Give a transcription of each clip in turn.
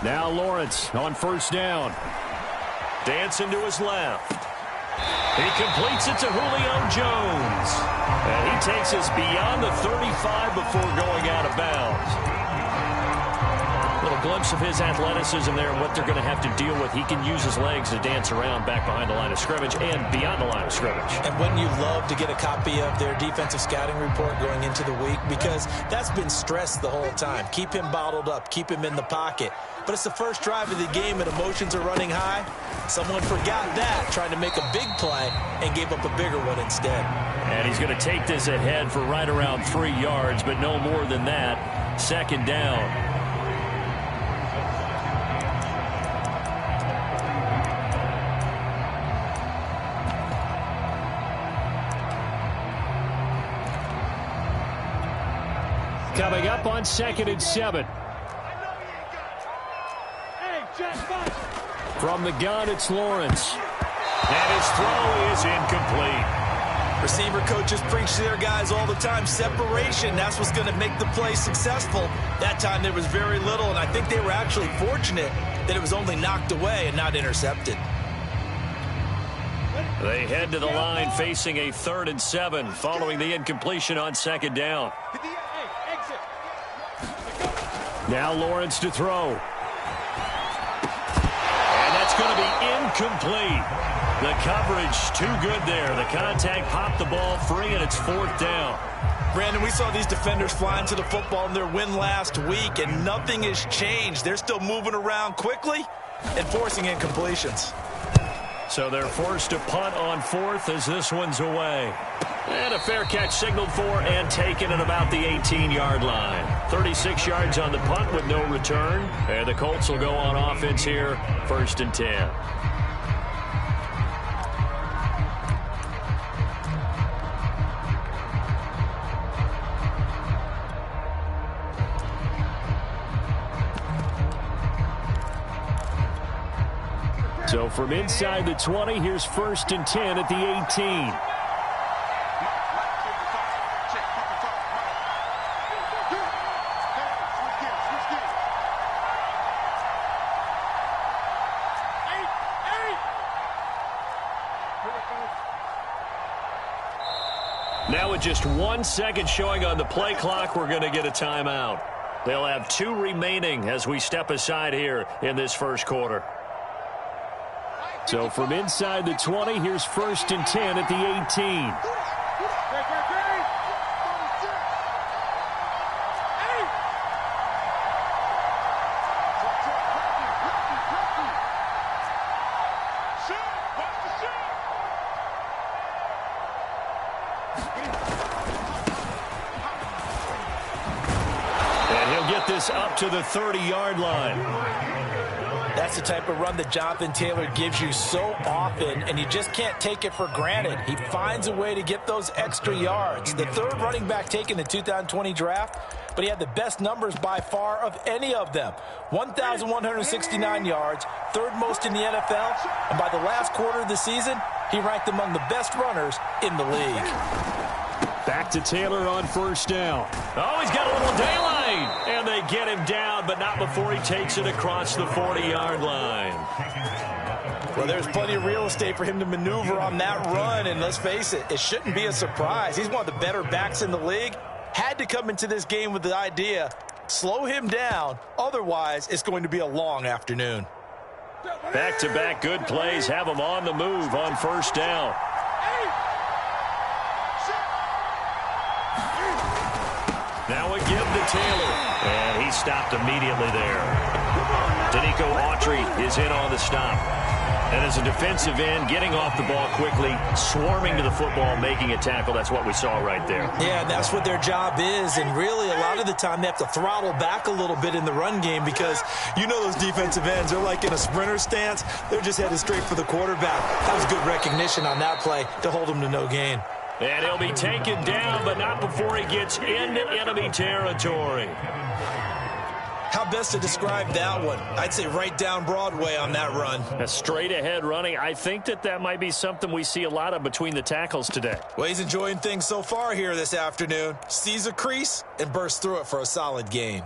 Now Lawrence on first down. Dancing to his left. He completes it to Julio Jones. And he takes us beyond the 35 before going out of bounds. Little glimpse of his athleticism there and what they're going to have to deal with. He can use his legs to dance around back behind the line of scrimmage and beyond the line of scrimmage. And wouldn't you love to get a copy of their defensive scouting report going into the week? Because that's been stressed the whole time. Keep him bottled up. Keep him in the pocket. But it's the first drive of the game and emotions are running high. Someone forgot that, trying to make a big play and gave up a bigger one instead. And he's going to take this ahead for right around 3 yards, but no more than that. Second down. Coming up on 2nd and 7. From the gun, it's Lawrence. And his throw is incomplete. Receiver coaches preach to their guys all the time. Separation, that's what's going to make the play successful. That time there was very little, and I think they were actually fortunate that it was only knocked away and not intercepted. They head to the line facing a 3rd and 7 following the incompletion on 2nd down. Now Lawrence to throw. And that's going to be incomplete. The coverage too good there. The contact popped the ball free, and it's 4th down. Brandon, we saw these defenders flying to the football in their win last week, and nothing has changed. They're still moving around quickly and forcing incompletions. So they're forced to punt on 4th as this one's away. And a fair catch signaled for and taken at about the 18-yard line. 36 yards on the punt with no return. And the Colts will go on offense here, 1st and 10. So from inside the 20, here's 1st and 10 at the 18. Now with just 1 second showing on the play clock, we're going to get a timeout. They'll have 2 remaining as we step aside here in this first quarter. So from inside the 20, here's 1st and 10 at the 18. And he'll get this up to the 30-yard line. That's the type of run that Jonathan Taylor gives you so often, and you just can't take it for granted. He finds a way to get those extra yards. The 3rd running back taken in the 2020 draft, but he had the best numbers by far of any of them. 1,169 yards, 3rd most in the NFL, and by the last quarter of the season, he ranked among the best runners in the league. Back to Taylor on 1st down. Oh, he's got a little daylight. And they get him down, but not before he takes it across the 40-yard line. Well, there's plenty of real estate for him to maneuver on that run, and let's face it, it shouldn't be a surprise. He's one of the better backs in the league. Had to come into this game with the idea, slow him down, otherwise it's going to be a long afternoon. Back-to-back good plays have him on the move on 1st down. Now a give to Taylor. And he stopped immediately there. Danico Autry is in on the stop. And as a defensive end, getting off the ball quickly, swarming to the football, making a tackle, that's what we saw right there. Yeah, and that's what their job is. And really, a lot of the time, they have to throttle back a little bit in the run game because you know those defensive ends, they're like in a sprinter stance. They're just headed straight for the quarterback. That was good recognition on that play to hold him to no gain. And he'll be taken down, but not before he gets into enemy territory. How best to describe that one? I'd say right down Broadway on that run. A straight-ahead running. I think that might be something we see a lot of between the tackles today. Well, he's enjoying things so far here this afternoon. Sees a crease and bursts through it for a solid gain.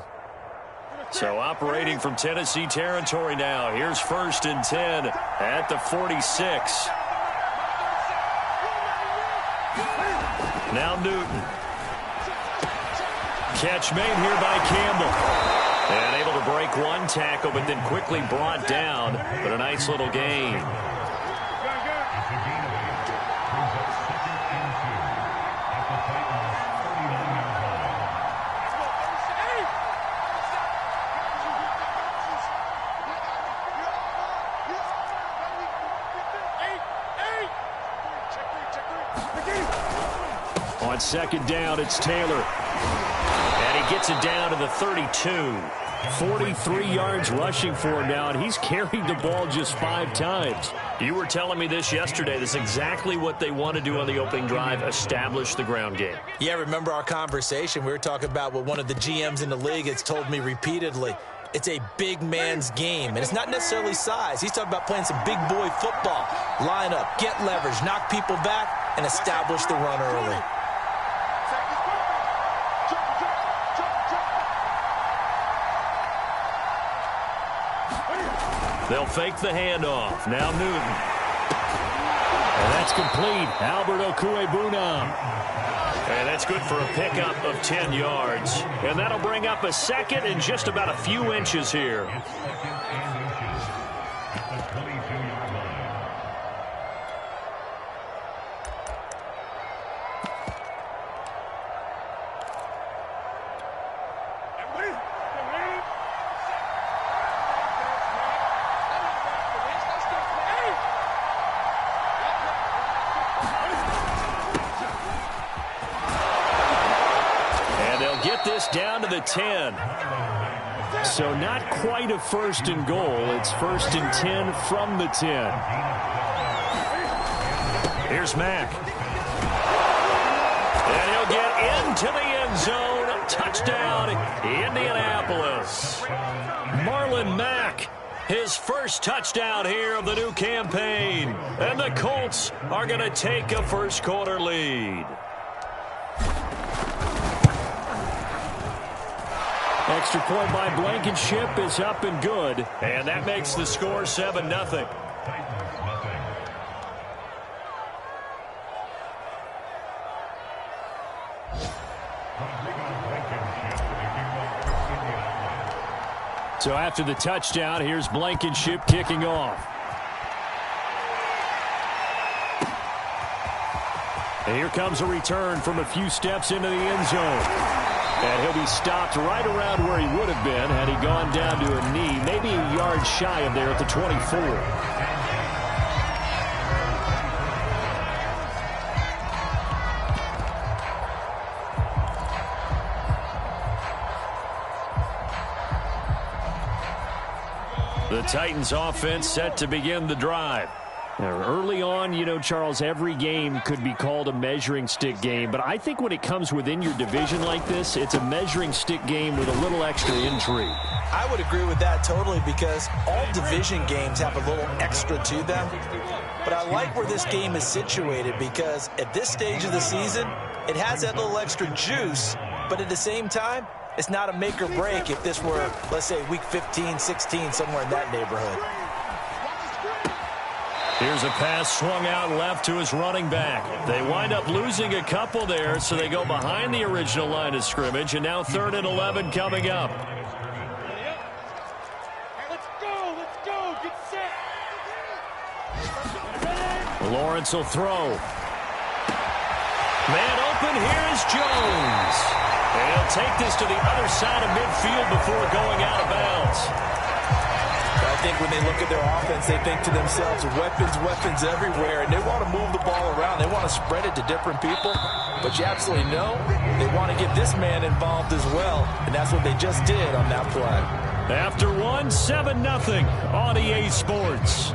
So operating from Tennessee territory now. Here's 1st and 10 at the 46. Now Newton. Catch made here by Campbell. And able to break one tackle, but then quickly brought down. But a nice little gain. On 2nd down, it's Taylor. And he gets it down to the 32. 43 yards rushing for him now, and he's carried the ball just 5 times. You were telling me this yesterday. This is exactly what they want to do on the opening drive, establish the ground game. Yeah, remember our conversation? We were talking about what one of the GMs in the league has told me repeatedly. It's a big man's game, and it's not necessarily size. He's talking about playing some big boy football. Line up, get leverage, knock people back, and establish the run early. They'll fake the handoff. Now Newton. And that's complete. Albert Okwuegbunam. And that's good for a pickup of 10 yards. And that'll bring up a 2nd and just about a few inches here. Down to the 10. So not quite a 1st and goal. It's 1st and 10 from the 10. Here's Mack. And he'll get into the end zone. Touchdown, Indianapolis. Marlon Mack, his first touchdown here of the new campaign. And the Colts are going to take a first-quarter lead. Extra point by Blankenship is up and good. And that makes the score 7-0. So after the touchdown, here's Blankenship kicking off. And here comes a return from a few steps into the end zone. And he'll be stopped right around where he would have been had he gone down to a knee, maybe a yard shy of there at the 24. The Titans offense set to begin the drive. Now, early on, you know, Charles, every game could be called a measuring stick game. But I think when it comes within your division like this, it's a measuring stick game with a little extra intrigue. I would agree with that totally because all division games have a little extra to them. But I like where this game is situated because at this stage of the season, it has that little extra juice. But at the same time, it's not a make or break if this were, let's say, week 15, 16, somewhere in that neighborhood. Here's a pass swung out left to his running back. They wind up losing a couple there, so they go behind the original line of scrimmage, and now 3rd and 11 coming up. Let's go, get set. Lawrence will throw. Man open, here's Jones. And he'll take this to the other side of midfield before going out of bounds. I think when they look at their offense, they think to themselves, weapons everywhere, and they want to move the ball around. They want to spread it to different people, but you absolutely know they want to get this man involved as well, and that's what they just did on that play. After 7-0 on EA Sports.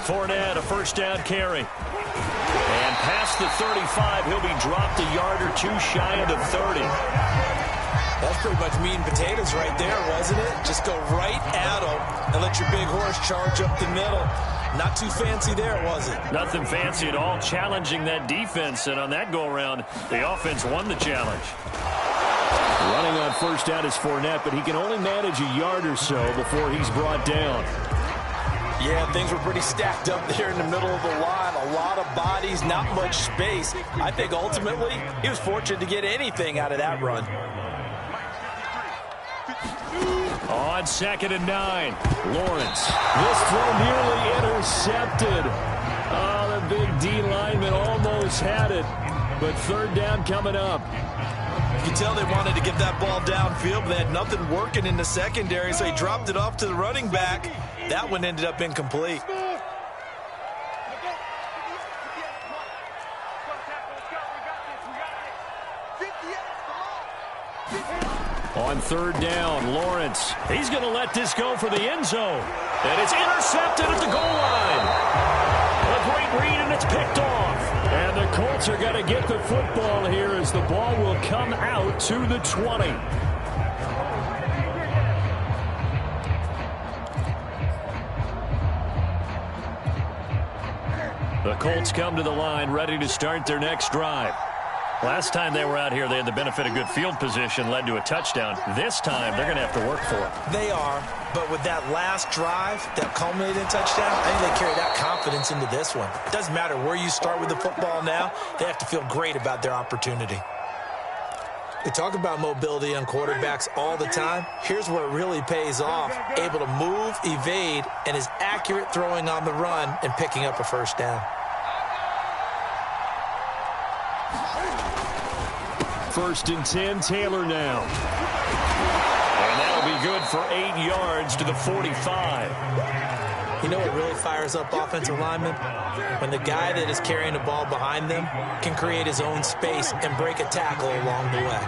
Fournette, a first down carry. And past the 35, he'll be dropped a yard or two shy of the 30. That's pretty much meat and potatoes right there, wasn't it? Just go right at him and let your big horse charge up the middle. Not too fancy there, was it? Nothing fancy at all, challenging that defense, and on that go-around, the offense won the challenge. Running on first down is Fournette, but he can only manage a yard or so before he's brought down. Yeah, things were pretty stacked up there in the middle of the line. A lot of bodies, not much space. I think ultimately he was fortunate to get anything out of that run. On 2nd and 9, Lawrence. This throw nearly intercepted. Oh, the big D lineman almost had it, but 3rd down coming up. You can tell they wanted to get that ball downfield, but they had nothing working in the secondary, so he dropped it off to the running back. That one ended up incomplete. On 3rd down, Lawrence. He's going to let this go for the end zone. And it's intercepted at the goal line. A great read, and it's picked off. And the Colts are going to get the football here as the ball will come out to the 20. The Colts come to the line ready to start their next drive. Last time they were out here, they had the benefit of good field position, led to a touchdown. This time, they're going to have to work for it. They are, but with that last drive, that culminating touchdown, I think they carry that confidence into this one. It doesn't matter where you start with the football now, they have to feel great about their opportunity. We talk about mobility on quarterbacks all the time. Here's where it really pays off. Able to move, evade, and is accurate throwing on the run and picking up a 1st down. 1st and 10, Taylor now. And that'll be good for 8 yards to the 45. You know what really fires up offensive linemen? When the guy that is carrying the ball behind them can create his own space and break a tackle along the way.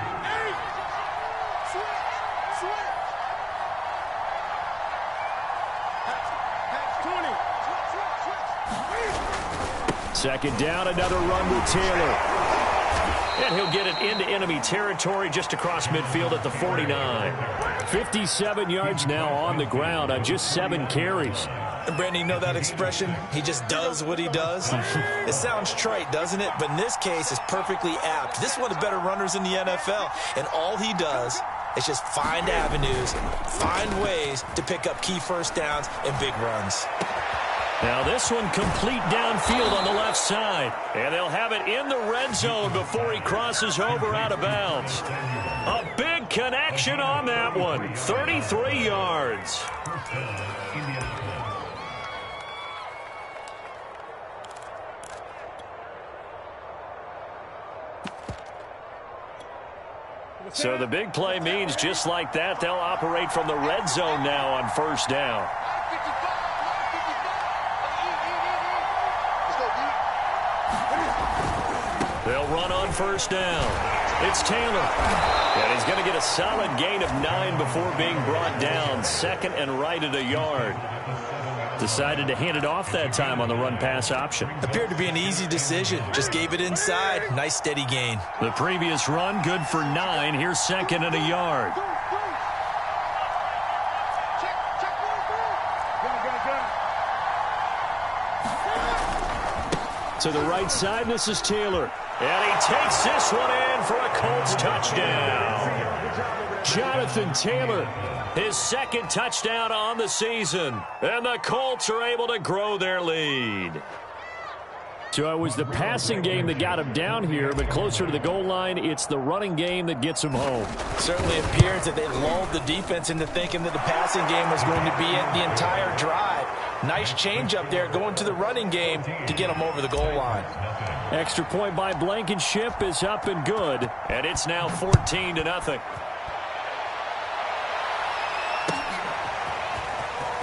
Second down, another run with Taylor. And he'll get it into enemy territory just across midfield at the 49. 57 yards now on the ground on just 7 carries. And Brandon, you know that expression? He just does what he does. It sounds trite, doesn't it? But in this case, it's perfectly apt. This is one of the better runners in the NFL. And all he does is just find avenues, find ways to pick up key 1st downs and big runs. Now this one complete downfield on the left side. And they'll have it in the red zone before he crosses over out of bounds. A big connection on that one. 33 yards. So the big play means just like that, they'll operate from the red zone now on 1st down. They'll run on 1st down. It's Taylor. And he's going to get a solid gain of 9 before being brought down. 2nd and right at a yard. Decided to hand it off that time on the run-pass option. Appeared to be an easy decision. Just gave it inside. Nice steady gain. The previous run good for 9. Here's 2nd and a yard. To the right side, this is Taylor. And he takes this one in for a Colts touchdown. Jonathan Taylor, his 2nd touchdown on the season. And the Colts are able to grow their lead. So it was the passing game that got him down here, but closer to the goal line, it's the running game that gets him home. Certainly appears that they lulled the defense into thinking that the passing game was going to be it the entire drive. Nice change up there going to the running game to get them over the goal line. Extra point by Blankenship is up and good, and it's now 14-0.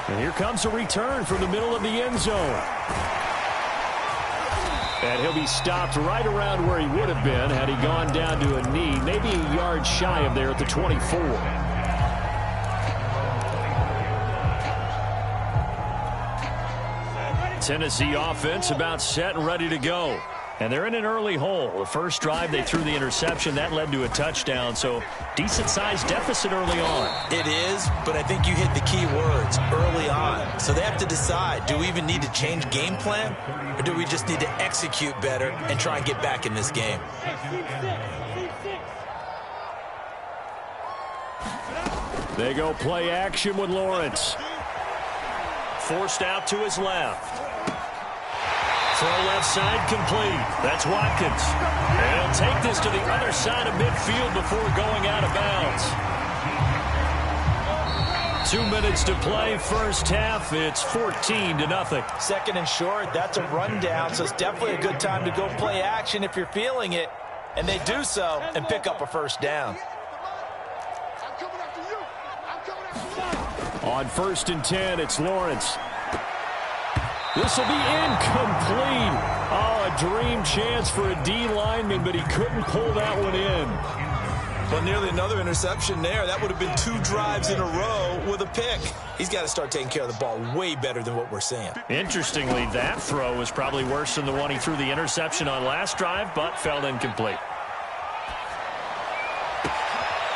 And here comes a return from the middle of the end zone. And he'll be stopped right around where he would have been had he gone down to a knee, maybe a yard shy of there at the 24. Tennessee offense about set and ready to go. And they're in an early hole. The first drive, they threw the interception. That led to a touchdown, so decent-sized deficit early on. It is, but I think you hit the key words, early on. So they have to decide, do we even need to change game plan, or do we just need to execute better and try and get back in this game? They go play action with Lawrence. Forced out to his left. Throw left side complete. That's Watkins. And he'll take this to the other side of midfield before going out of bounds. 2 minutes to play, first half. It's 14-0. 2nd and short, that's a rundown, so it's definitely a good time to go play action if you're feeling it. And they do so and pick up a first down. On 1st and 10, it's Lawrence. This will be incomplete. Oh, a dream chance for a D lineman, but he couldn't pull that one in. Well, nearly another interception there. That would have been 2 drives in a row with a pick. He's got to start taking care of the ball way better than what we're seeing. Interestingly, that throw was probably worse than the one he threw the interception on last drive, but fell incomplete.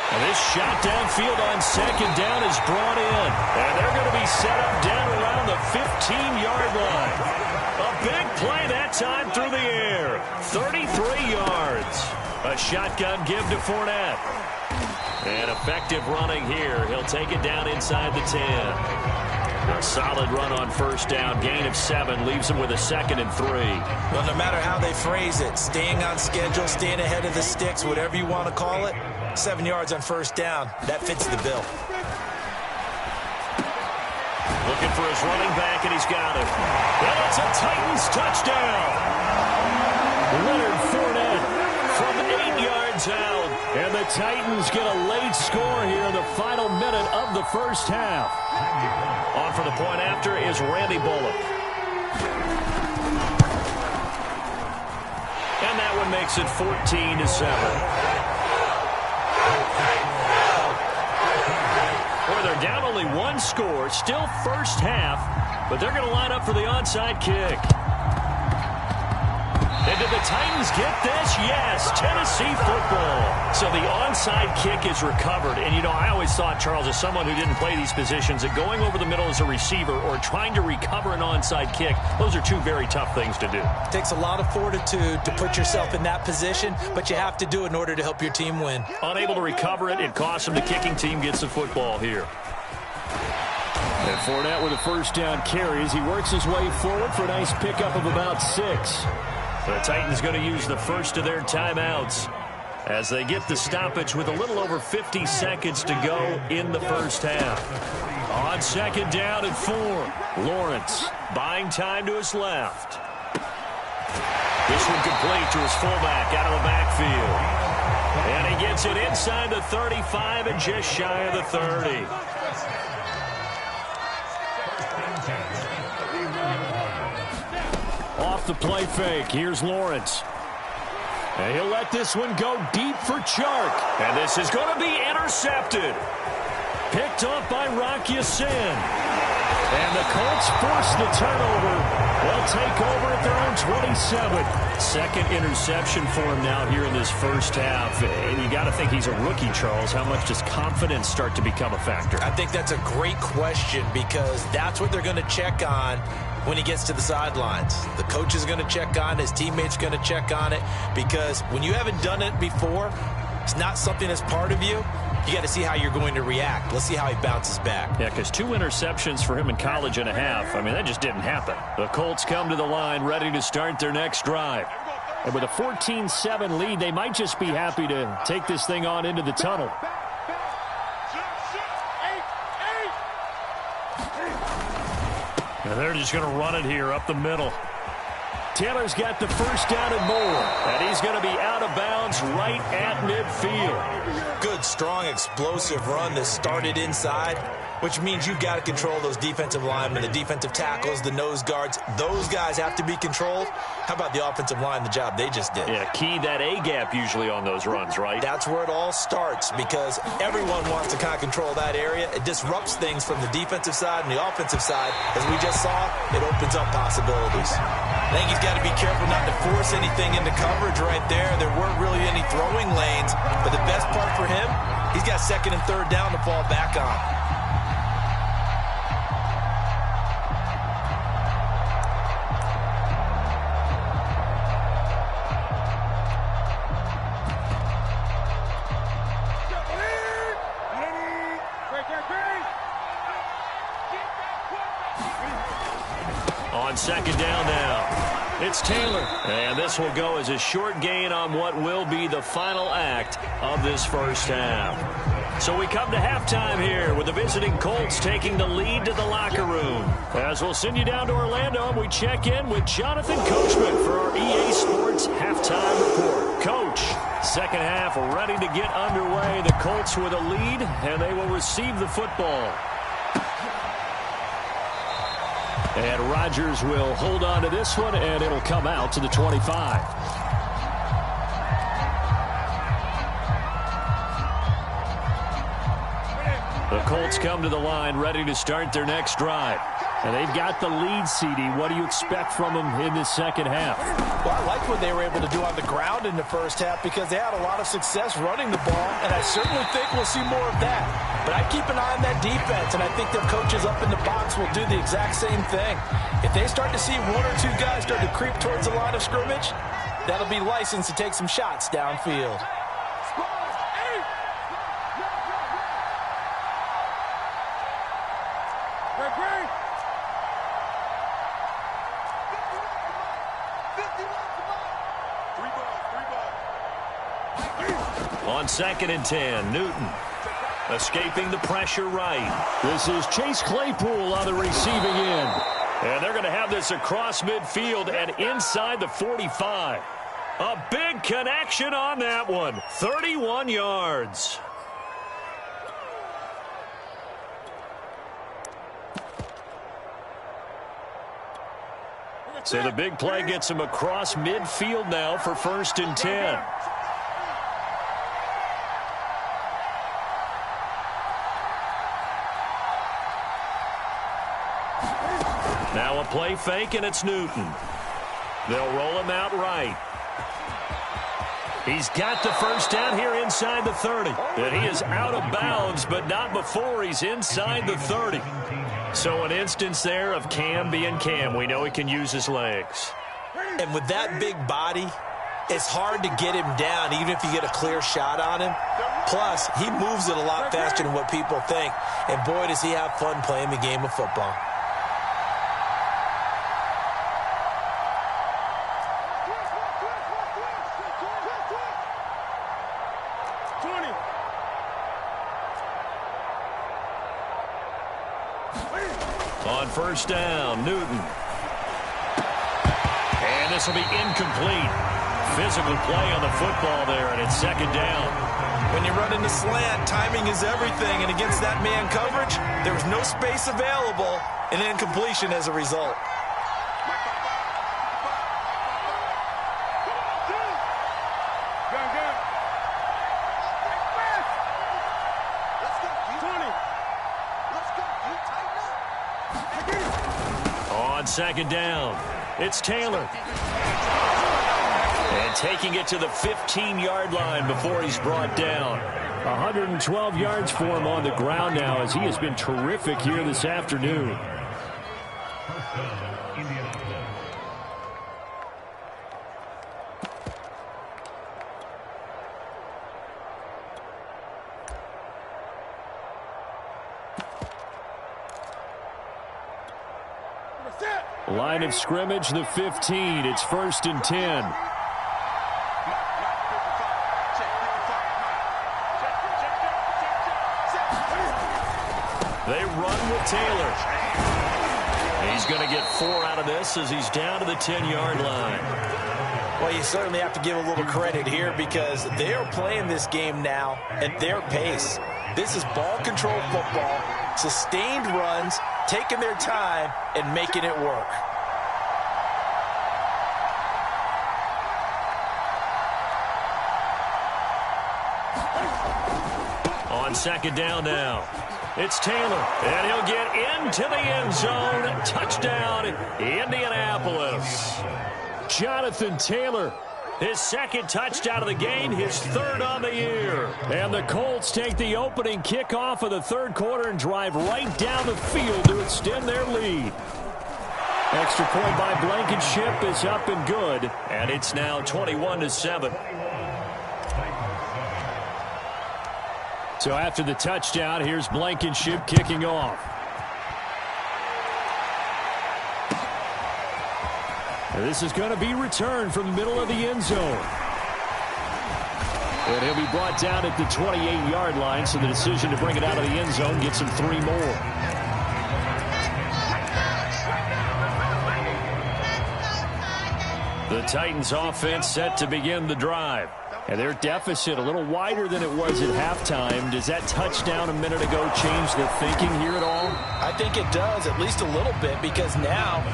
And this shot downfield on 2nd down is brought in. And they're going to be set up down around the 15-yard line. A big play that time through the air. 33 yards. A shotgun give to Fournette. And effective running here. He'll take it down inside the 10. A solid run on 1st down. Gain of 7 leaves him with a 2nd and 3. Well, no matter how they phrase it, staying on schedule, staying ahead of the sticks, whatever you want to call it, 7 yards on 1st down. That fits the bill. Looking for his running back, and he's got it. And it's a Titans touchdown. Leonard Fournette from 8 yards out. And the Titans get a late score here in the final minute of the first half. On for the point after is Randy Bullock. And that one makes it 14-7. Boy, they're down only 1 score, still first half, but they're going to line up for the onside kick. And did the Titans get this? Yes, Tennessee football. So the onside kick is recovered. And, you know, I always thought, Charles, as someone who didn't play these positions, that going over the middle as a receiver or trying to recover an onside kick, those are 2 very tough things to do. It takes a lot of fortitude to put yourself in that position, but you have to do it in order to help your team win. Unable to recover it, it costs him. The kicking team gets the football here. And Fournette with a 1st down carry as he works his way forward for a nice pickup of about 6. The Titans going to use the first of their timeouts as they get the stoppage with a little over 50 seconds to go in the first half. On 2nd down and 4, Lawrence buying time to his left. This one complete to his fullback out of the backfield. And he gets it inside the 35 and just shy of the 30. Off the play fake, here's Lawrence. And he'll let this one go deep for Chark. And this is going to be intercepted. Picked off by Rock Ya-Sin. And the Colts force the turnover. They'll take over at their own 27. 2nd interception for him now here in this first half. And you got to think he's a rookie, Charles. How much does confidence start to become a factor? I think that's a great question because that's what they're going to check on when he gets to the sidelines. The coach is going to check on it. His teammates are going to check on it because when you haven't done it before, it's not something that's part of you. You got to see how you're going to react. Let's see how he bounces back. Yeah, because 2 interceptions for him in college and a half. I mean, that just didn't happen. The Colts come to the line ready to start their next drive. And with a 14-7 lead, they might just be happy to take this thing on into the tunnel. And they're just going to run it here up the middle. Taylor's got the 1st down and more. And he's going to be out of bounds right at midfield. Good, strong, explosive run that started inside, which means you've got to control those defensive linemen, the defensive tackles, the nose guards. Those guys have to be controlled. How about the offensive line, the job they just did? Yeah, key that A-gap usually on those runs, right? That's where it all starts because everyone wants to kind of control that area. It disrupts things from the defensive side and the offensive side. As we just saw, it opens up possibilities. I think he's got to be careful not to force force anything into coverage right there. There weren't really any throwing lanes. But the best part for him, he's got second and third down to fall back on. On second down now, it's Taylor. And this will go as a short gain on what will be the final act of this first half. So we come to halftime here with the visiting Colts taking the lead to the locker room. As we'll send you down to Orlando, and we check in with Jonathan Coachman for our EA Sports halftime report. Coach, second half ready to get underway. The Colts with a lead, and they will receive the football. And Rodgers will hold on to this one, and it'll come out to the 25. The Colts come to the line ready to start their next drive. And they've got the lead, CD. What do you expect from them in this second half? Well, I like what they were able to do on the ground in the first half because they had a lot of success running the ball, and I certainly think we'll see more of that. But I keep an eye on that defense, and I think their coaches up in the box will do the exact same thing. If they start to see one or two guys start to creep towards the line of scrimmage, that'll be license to take some shots downfield. On second and 10, Newton escaping the pressure right. This is Chase Claypool on the receiving end. And they're going to have this across midfield and inside the 45. A big connection on that one. 31 yards. So the big play gets him across midfield now for first and 10. Now a play fake, and it's Newton. They'll roll him out right. He's got the first down here inside the 30. And he is out of bounds, but not before he's inside the 30. So an instance there of Cam being Cam. We know he can use his legs. And with that big body, it's hard to get him down, even if you get a clear shot on him. Plus, he moves it a lot faster than what people think. And boy, does he have fun playing the game of football. On first down, Newton. And this will be incomplete. Physical play on the football there, and it's second down. When you run into slant, timing is everything, and against that man coverage, there was no space available, and incompletion as a result. Second down. It's Taylor. And taking it to the 15-yard line before he's brought down. 112 yards for him on the ground now as he has been terrific here this afternoon. Line of scrimmage, the 15. It's first and 10. They run with Taylor. He's going to get 4 out of this as he's down to the 10-yard line. Well, you certainly have to give a little credit here because they are playing this game now at their pace. This is ball control football, sustained runs, taking their time and making it work. On second down now, it's Taylor, and he'll get into the end zone. Touchdown, Indianapolis. Jonathan Taylor, his second touchdown of the game, his third on the year. And the Colts take the opening kickoff of the third quarter and drive right down the field to extend their lead. Extra point by Blankenship is up and good, and it's now 21-7. So after the touchdown, here's Blankenship kicking off. And this is going to be returned from the middle of the end zone. And he'll be brought down at the 28-yard line, so the decision to bring it out of the end zone gets him 3 more. The Titans offense set to begin the drive. And their deficit a little wider than it was at halftime. Does that touchdown a minute ago change the thinking here at all? I think it does, at least a little bit, because now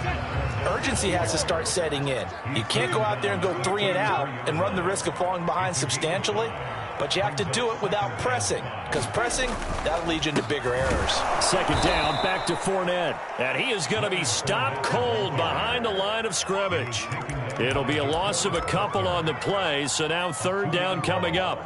urgency has to start setting in. You can't go out there and go 3 and out and run the risk of falling behind substantially, but you have to do it without pressing, because pressing, that'll lead you into bigger errors. Second down, back to Fournette. And he is going to be stopped cold behind the line of scrimmage. It'll be a loss of a couple on the play, so now third down coming up.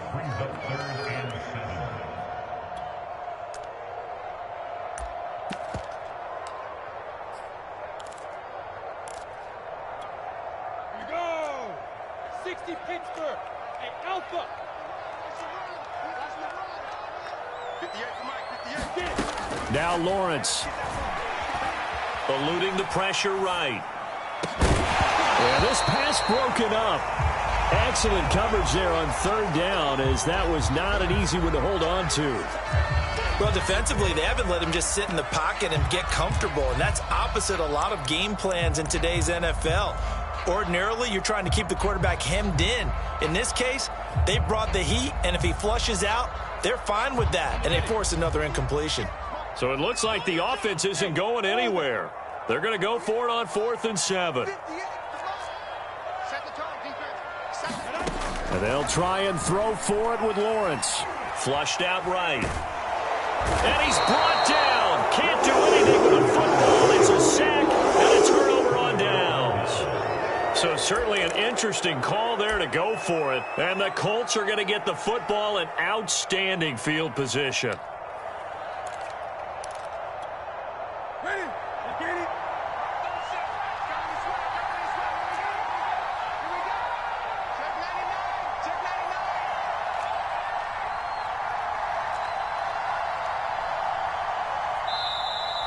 Here we go. 60 Pittsburgh. Hey, Alpha. 58 for Mike, 58. Now Lawrence. Eluding the pressure right. Yeah, this pass broken up. Excellent coverage there on third down, as that was not an easy one to hold on to. Well, defensively, they haven't let him just sit in the pocket and get comfortable, and that's opposite a lot of game plans in today's NFL. Ordinarily, you're trying to keep the quarterback hemmed in. In this case, they brought the heat, and if he flushes out, they're fine with that, and they force another incompletion. So it looks like the offense isn't going anywhere. They're going to go for it on 4th and 7. And they'll try and throw for it with Lawrence. Flushed out right. And he's brought down. Can't do anything with a football. It's a sack and a turnover on downs. So certainly an interesting call there to go for it. And the Colts are going to get the football in outstanding field position.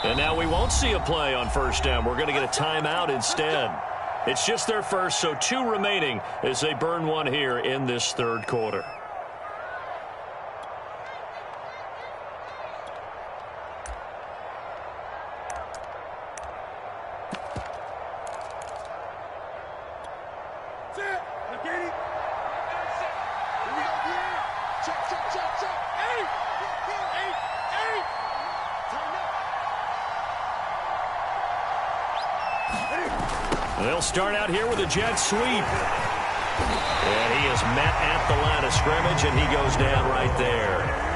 And now we won't see a play on first down. We're going to get a timeout instead. It's just their first, so 2 remaining as they burn one here in this third quarter. They'll start out here with a jet sweep. And he is met at the line of scrimmage, and he goes down right there.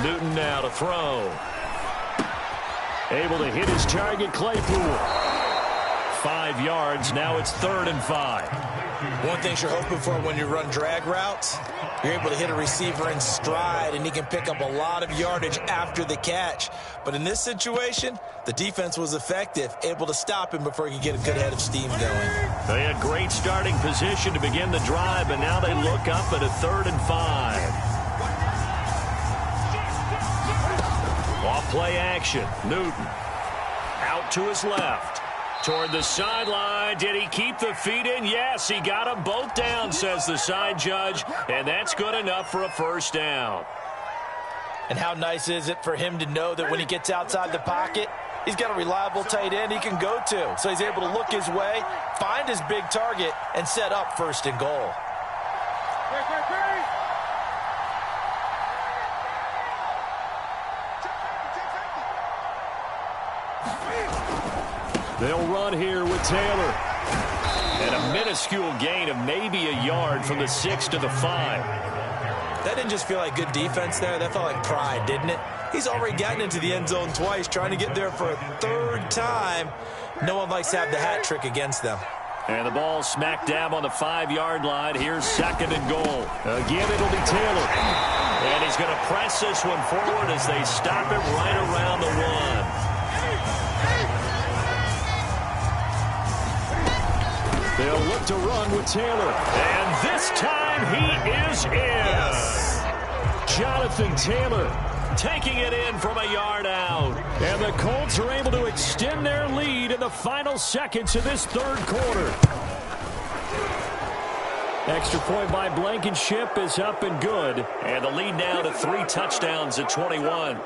Newton now to throw. Able to hit his target, Claypool. 5 yards. Now it's 3rd and 5. One thing you're hoping for when you run drag routes, you're able to hit a receiver in stride, and he can pick up a lot of yardage after the catch. But in this situation, the defense was effective, able to stop him before he could get a good head of steam going. They had great starting position to begin the drive, and now they look up at a 3rd and 5. Off play action. Newton out to his left. Toward the sideline. Did he keep the feet in? Yes, he got them both down, says the side judge. And that's good enough for a first down. And how nice is it for him to know that when he gets outside the pocket, he's got a reliable tight end he can go to. So he's able to look his way, find his big target, and set up 1st and goal. They'll run here with Taylor. And a minuscule gain of maybe a yard from the 6 to the 5. That didn't just feel like good defense there. That felt like pride, didn't it? He's already gotten into the end zone twice, trying to get there for a third time. No one likes to have the hat trick against them. And the ball smack dab on the 5-yard line. Here's 2nd and goal. Again, it'll be Taylor. And he's going to press this one forward as they stop it right around the 1. They'll look to run with Taylor. And this time he is in. Yes. Jonathan Taylor taking it in from a yard out. And the Colts are able to extend their lead in the final seconds of this third quarter. Extra point by Blankenship is up and good. And the lead now to 3 touchdowns at 21.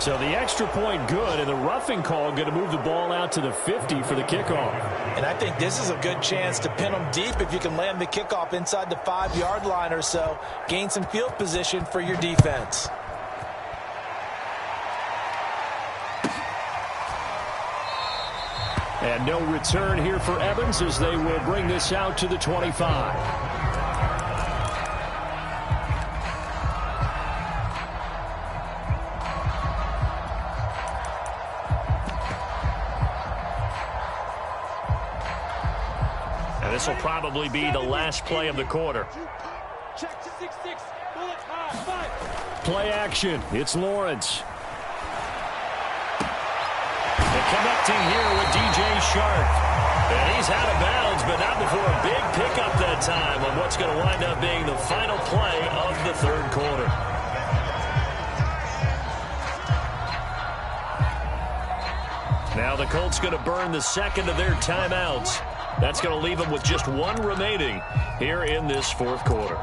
So the extra point good, and the roughing call going to move the ball out to the 50 for the kickoff. And I think this is a good chance to pin them deep if you can land the kickoff inside the 5-yard line or so. Gain some field position for your defense. And no return here for Evans as they will bring this out to the 25. This will probably be the last play of the quarter. Play action. It's Lawrence. And connecting here with DJ Shark. And he's out of bounds, but not before a big pickup that time on what's going to wind up being the final play of the third quarter. Now the Colts going to burn the second of their timeouts. That's going to leave them with just 1 remaining here in this fourth quarter.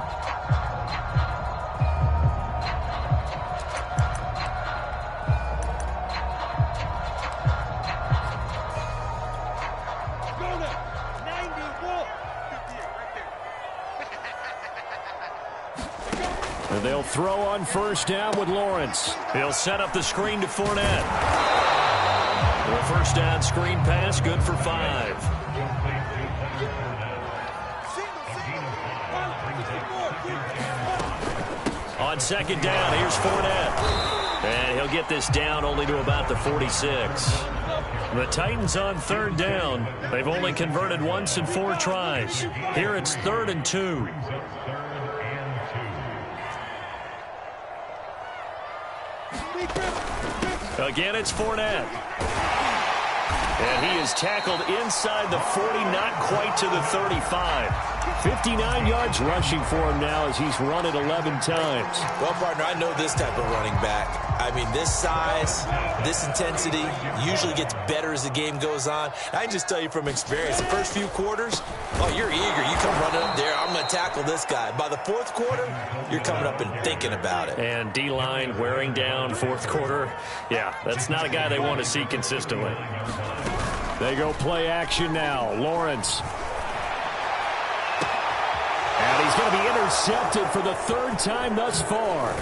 And they'll throw on first down with Lawrence. He'll set up the screen to Fournette. The first down screen pass, good for 5. On second down, here's Fournette. And he'll get this down only to about the 46. The Titans on third down. They've only converted once in 4 tries. Here it's 3rd and 2. Again, it's Fournette. And he is tackled inside the 40, not quite to the 35. 59 yards rushing for him now as he's run it 11 times. Well, partner, I know this type of running back. I mean, this size, this intensity usually gets better as the game goes on. I can just tell you from experience, the first few quarters, oh, you're eager. You come running up there, I'm going to tackle this guy. By the fourth quarter, you're coming up and thinking about it. And D-line wearing down fourth quarter. Yeah, that's not a guy they want to see consistently. They go play action now. Lawrence. And he's going to be intercepted for the 3rd time thus far.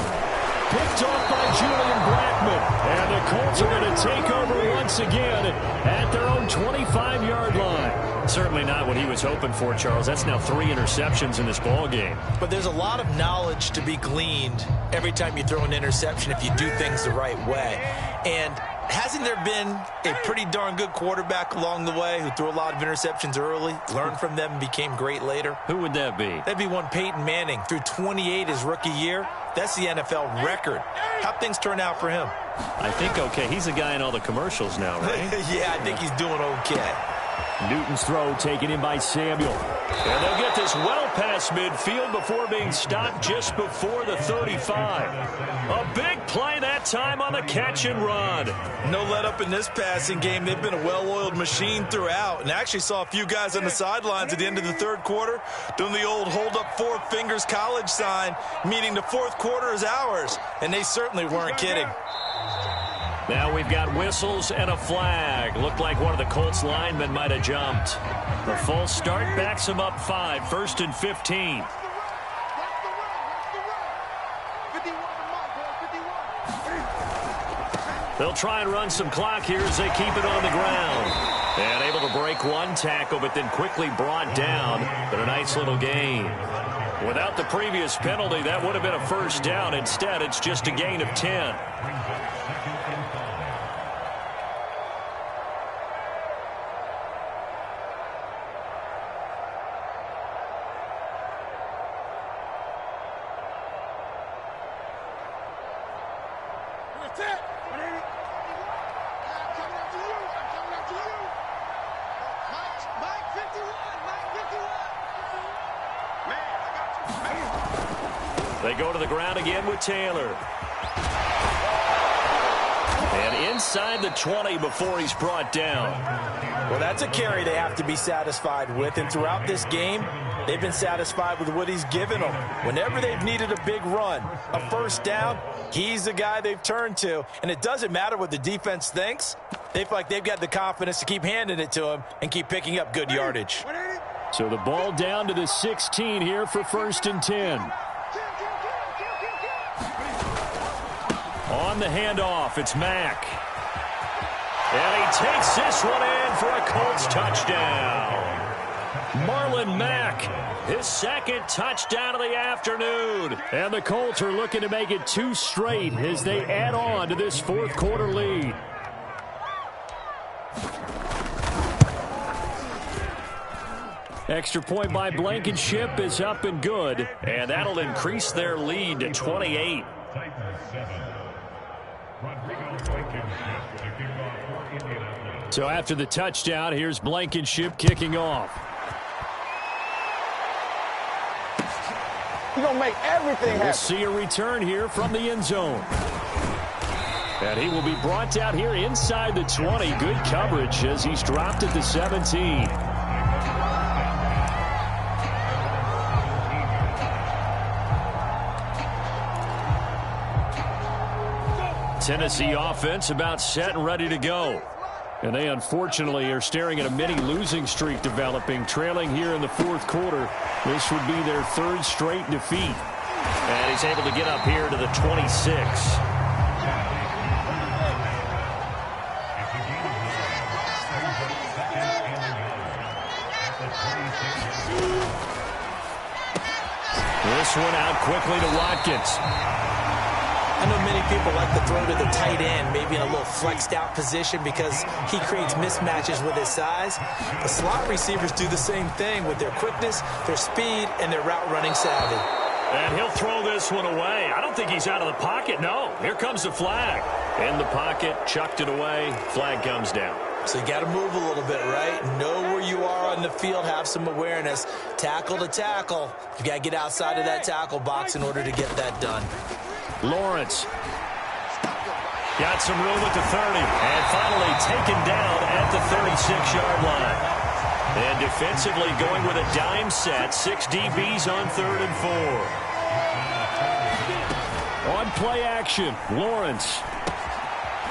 Picked off by Julian Blackmon. And the Colts are going to take over once again at their own 25-yard line. Certainly not what he was hoping for, Charles. That's now 3 interceptions in this ball game. But there's a lot of knowledge to be gleaned every time you throw an interception if you do things the right way. And hasn't there been a pretty darn good quarterback along the way who threw a lot of interceptions early, learned from them, and became great later? Who would that be? That'd be one Peyton Manning. Threw 28 his rookie year. That's the NFL record. How'd things turn out for him? I think okay. He's a guy in all the commercials now, right? Yeah, I think he's doing okay. Newton's throw taken in by Samuel. And they'll get this well past midfield before being stopped just before the 35. A big play that time on the catch and run. No let up in this passing game. They've been a well-oiled machine throughout. And I actually saw a few guys on the sidelines at the end of the third quarter doing the old hold up 4 fingers college sign, meaning the fourth quarter is ours. And they certainly weren't kidding. Now we've got whistles and a flag. Looked like one of the Colts linemen might have jumped. The false start backs him up 5, 1st and 15. They'll try and run some clock here as they keep it on the ground. And able to break one tackle, but then quickly brought down. But a nice little gain. Without the previous penalty, that would have been a first down. Instead, it's just a gain of 10. They go to the ground again with Taylor. And inside the 20 before he's brought down. Well, that's a carry they have to be satisfied with. And throughout this game, they've been satisfied with what he's given them. Whenever they've needed a big run, a first down, he's the guy they've turned to. And it doesn't matter what the defense thinks. They feel like they've got the confidence to keep handing it to him and keep picking up good yardage. So the ball down to the 16 here for 1st and 10. On the handoff, it's Mack. And he takes this one in for a Colts touchdown. Marlon Mack, his 2nd touchdown of the afternoon. And the Colts are looking to make it 2 straight as they add on to this 4th quarter lead. Extra point by Blankenship is up and good. And that'll increase their lead to 28. So after the touchdown, here's Blankenship kicking off. You're going to make everything happen. We'll see a return here from the end zone. And he will be brought down here inside the 20. Good coverage as he's dropped at the 17. Tennessee offense about set and ready to go. And they unfortunately are staring at a mini losing streak developing, trailing here in the 4th quarter. This would be their 3rd straight defeat. And he's able to get up here to the 26. This one out quickly to Watkins. I know many people like to throw to the tight end, maybe in a little flexed out position because he creates mismatches with his size. The slot receivers do the same thing with their quickness, their speed, and their route running savvy. And he'll throw this one away. I don't think he's out of the pocket. No, here comes the flag. In the pocket, chucked it away, flag comes down. So you got to move a little bit, right? Know where you are on the field, have some awareness. Tackle to tackle. You got to get outside of that tackle box in order to get that done. Lawrence got some room at the 30 and finally taken down at the 36-yard line. And defensively going with a dime set, 6 DBs on 3rd and 4. On play action, Lawrence.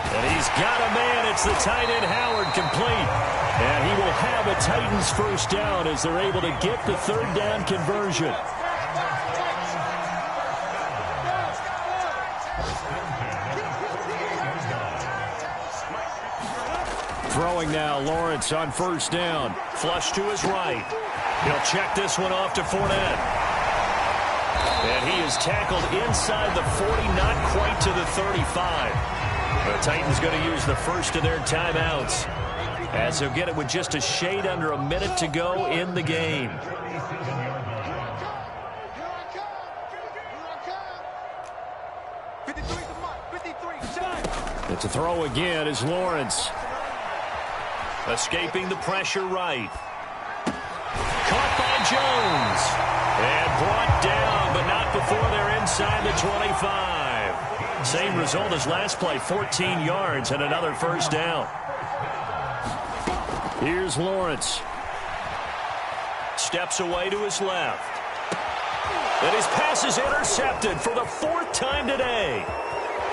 And he's got a man. It's the tight end Howard complete. And he will have a Titans first down as they're able to get the 3rd down conversion. Throwing now, Lawrence on 1st down. Flush to his right. He'll check this one off to Fournette. And he is tackled inside the 40, not quite to the 35. The Titans going to use the first of their timeouts, as they'll get it with just a shade under a minute to go in the game. It's a throw again is Lawrence. Escaping the pressure right. Caught by Jones. And brought down, but not before they're inside the 25. Same result as last play, 14 yards and another first down. Here's Lawrence. Steps away to his left. And his pass is intercepted for the 4th time today.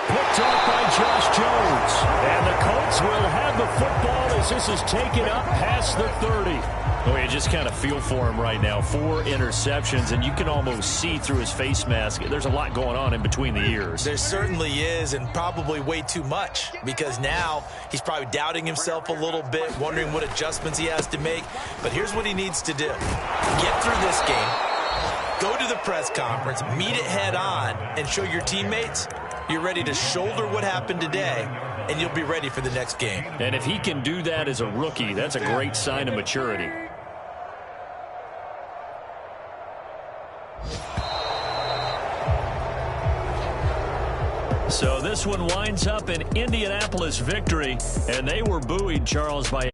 Picked off by Josh Jones. And the Colts will have of the football as this is taken up past the 30. Oh, you just kind of feel for him right now. 4 interceptions, and you can almost see through his face mask. There's a lot going on in between the ears. There certainly is, and probably way too much, because now he's probably doubting himself a little bit, wondering what adjustments he has to make. But here's what he needs to do. Get through this game, go to the press conference, meet it head on, and show your teammates you're ready to shoulder what happened today, and you'll be ready for the next game. And if he can do that as a rookie, that's a great sign of maturity. So this one winds up an Indianapolis victory, and they were buoyed, Charles, by